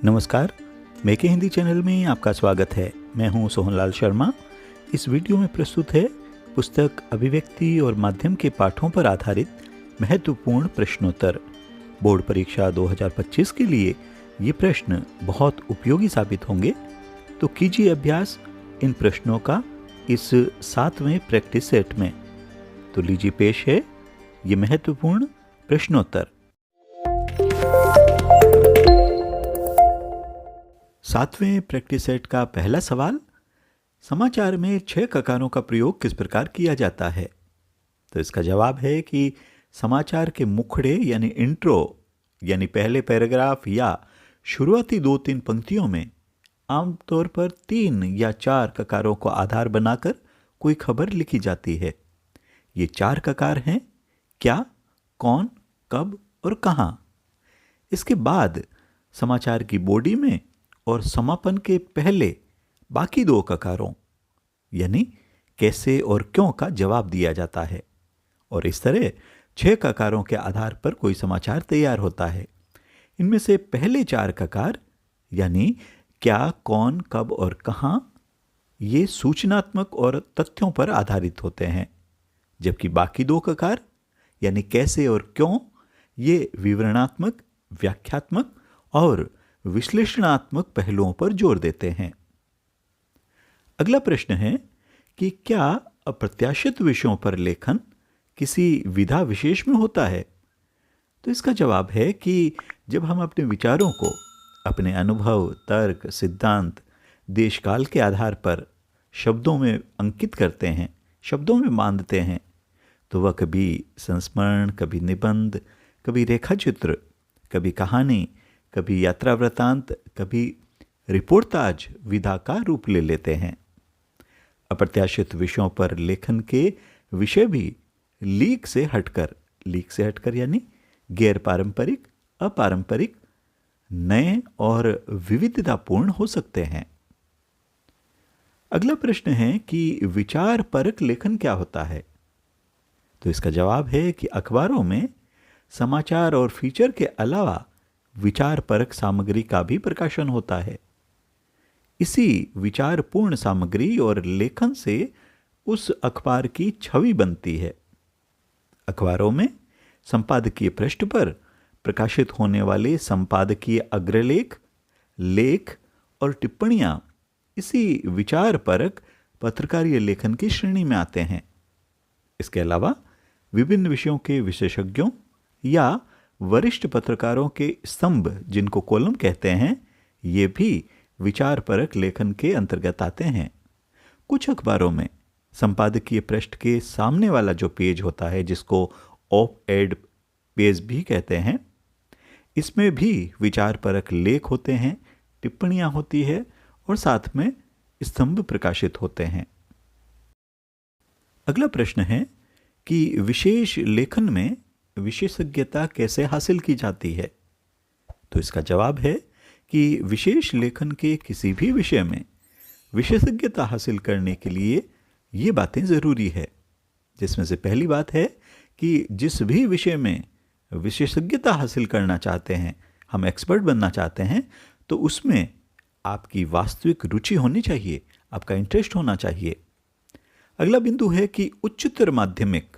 नमस्कार, मेके हिंदी चैनल में आपका स्वागत है। मैं हूं सोहनलाल शर्मा। इस वीडियो में प्रस्तुत है पुस्तक अभिव्यक्ति और माध्यम के पाठों पर आधारित महत्वपूर्ण प्रश्नोत्तर। बोर्ड परीक्षा 2025 के लिए ये प्रश्न बहुत उपयोगी साबित होंगे, तो कीजिए अभ्यास इन प्रश्नों का इस 7वें प्रैक्टिस सेट में। तो लीजिए पेश है ये महत्वपूर्ण प्रश्नोत्तर। 7वें प्रैक्टिस सेट का पहला सवाल, समाचार में 6 ककारों का प्रयोग किस प्रकार किया जाता है? तो इसका जवाब है कि समाचार के मुखड़े यानी इंट्रो यानी पहले पैराग्राफ या शुरुआती 2-3 पंक्तियों में आमतौर पर 3 या 4 ककारों को आधार बनाकर कोई खबर लिखी जाती है। ये 4 ककार हैं क्या, कौन, कब और कहां। इसके बाद समाचार की बॉडी में और समापन के पहले बाकी 2 ककारों यानी कैसे और क्यों का जवाब दिया जाता है और इस तरह 6 ककारों के आधार पर कोई समाचार तैयार होता है। इनमें से पहले 4 ककार यानी क्या, कौन, कब और कहां, ये सूचनात्मक और तथ्यों पर आधारित होते हैं, जबकि बाकी 2 ककार यानी कैसे और क्यों, ये विवरणात्मक, व्याख्यात्मक और विश्लेषणात्मक पहलुओं पर जोर देते हैं। अगला प्रश्न है कि क्या अप्रत्याशित विषयों पर लेखन किसी विधा विशेष में होता है? तो इसका जवाब है कि जब हम अपने विचारों को अपने अनुभव, तर्क, सिद्धांत, देशकाल के आधार पर शब्दों में अंकित करते हैं, शब्दों में बांधते हैं, तो वह कभी संस्मरण, कभी निबंध, कभी रेखाचित्र, कभी कहानी, कभी यात्रा वृत्तांत, कभी रिपोर्टाज विधा का रूप ले लेते हैं। अप्रत्याशित विषयों पर लेखन के विषय भी लीक से हटकर यानी गैर पारंपरिक, अपारंपरिक, नए और विविधतापूर्ण हो सकते हैं। अगला प्रश्न है कि विचार परक लेखन क्या होता है? तो इसका जवाब है कि अखबारों में समाचार और फीचर के अलावा विचार परक सामग्री का भी प्रकाशन होता है। इसी विचारपूर्ण सामग्री और लेखन से उस अखबार की छवि बनती है। अखबारों में संपादकीय पृष्ठ पर प्रकाशित होने वाले संपादकीय अग्रलेख, लेख और टिप्पणियां इसी विचार परक पत्रकारीय लेखन की श्रेणी में आते हैं। इसके अलावा विभिन्न विषयों के विशेषज्ञों या वरिष्ठ पत्रकारों के स्तंभ, जिनको कॉलम कहते हैं, ये भी विचार परक लेखन के अंतर्गत आते हैं। कुछ अखबारों में संपादकीय पृष्ठ के सामने वाला जो पेज होता है, जिसको ऑप एड पेज भी कहते हैं, इसमें भी विचार परक लेख होते हैं, टिप्पणियां होती है और साथ में स्तंभ प्रकाशित होते हैं। अगला प्रश्न है कि विशेष लेखन में विशेषज्ञता कैसे हासिल की जाती है? तो इसका जवाब है कि विशेष लेखन के किसी भी विषय में विशेषज्ञता हासिल करने के लिए ये बातें जरूरी है, जिसमें से पहली बात है कि जिस भी विषय में विशेषज्ञता हासिल करना चाहते हैं, हम एक्सपर्ट बनना चाहते हैं, तो उसमें आपकी वास्तविक रुचि होनी चाहिए, आपका इंटरेस्ट होना चाहिए। अगला बिंदु है कि उच्चतर माध्यमिक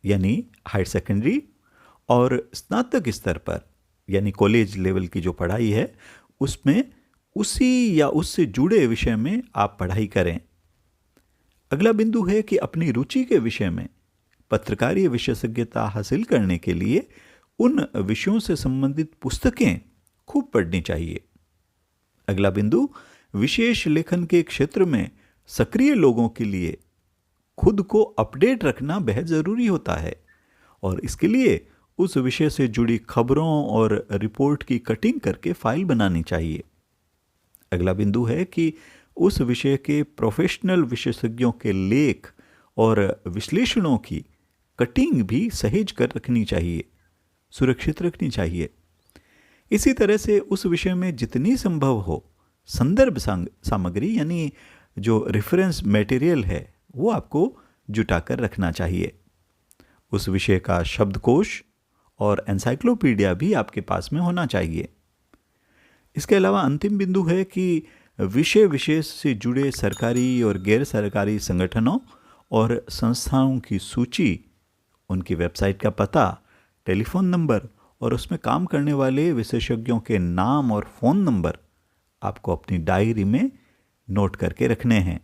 यानी हायर सेकेंडरी और स्नातक स्तर पर यानी कॉलेज लेवल की जो पढ़ाई है, उसमें उसी या उससे जुड़े विषय में आप पढ़ाई करें। अगला बिंदु है कि अपनी रुचि के विषय में पत्रकारीय विशेषज्ञता हासिल करने के लिए उन विषयों से संबंधित पुस्तकें खूब पढ़नी चाहिए। अगला बिंदु, विशेष लेखन के क्षेत्र में सक्रिय लोगों के लिए खुद को अपडेट रखना बेहद जरूरी होता है और इसके लिए उस विषय से जुड़ी खबरों और रिपोर्ट की कटिंग करके फाइल बनानी चाहिए। अगला बिंदु है कि उस विषय के प्रोफेशनल विशेषज्ञों के लेख और विश्लेषणों की कटिंग भी सहेज कर रखनी चाहिए, सुरक्षित रखनी चाहिए। इसी तरह से उस विषय में जितनी संभव हो संदर्भ सामग्री यानी जो रेफरेंस मटेरियल है, वो आपको जुटाकर रखना चाहिए। उस विषय का शब्दकोश और एनसाइक्लोपीडिया भी आपके पास में होना चाहिए। इसके अलावा अंतिम बिंदु है कि विषय विशेष से जुड़े सरकारी और गैर सरकारी संगठनों और संस्थाओं की सूची, उनकी वेबसाइट का पता, टेलीफोन नंबर और उसमें काम करने वाले विशेषज्ञों के नाम और फ़ोन नंबर आपको अपनी डायरी में नोट करके रखने हैं।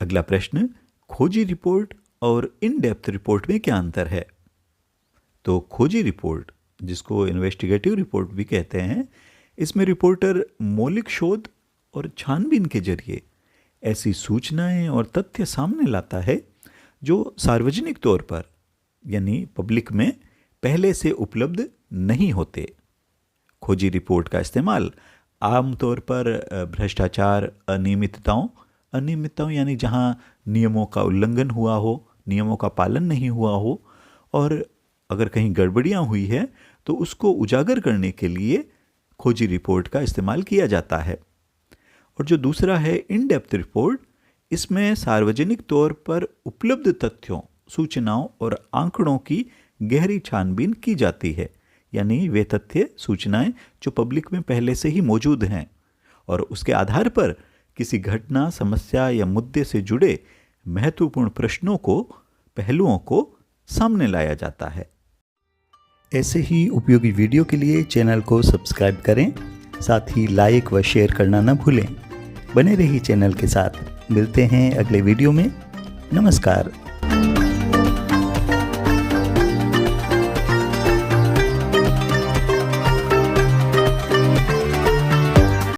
अगला प्रश्न, खोजी रिपोर्ट और इन डेप्थ रिपोर्ट में क्या अंतर है? तो खोजी रिपोर्ट, जिसको इन्वेस्टिगेटिव रिपोर्ट भी कहते हैं, इसमें रिपोर्टर मौलिक शोध और छानबीन के जरिए ऐसी सूचनाएं और तथ्य सामने लाता है जो सार्वजनिक तौर पर यानी पब्लिक में पहले से उपलब्ध नहीं होते। खोजी रिपोर्ट का इस्तेमाल आमतौर पर भ्रष्टाचार, अनियमितताओं यानी जहां नियमों का उल्लंघन हुआ हो, नियमों का पालन नहीं हुआ हो, और अगर कहीं गड़बड़ियां हुई है तो उसको उजागर करने के लिए खोजी रिपोर्ट का इस्तेमाल किया जाता है। और जो दूसरा है इन डेप्थ रिपोर्ट, इसमें सार्वजनिक तौर पर उपलब्ध तथ्यों, सूचनाओं और आंकड़ों की गहरी छानबीन की जाती है, यानी वे तथ्य, सूचनाएं जो पब्लिक में पहले से ही मौजूद हैं और उसके आधार पर किसी घटना, समस्या या मुद्दे से जुड़े महत्वपूर्ण प्रश्नों को, पहलुओं को सामने लाया जाता है। ऐसे ही उपयोगी वीडियो के लिए चैनल को सब्सक्राइब करें, साथ ही लाइक व शेयर करना न भूलें। बने रहिए चैनल के साथ। मिलते हैं अगले वीडियो में। नमस्कार।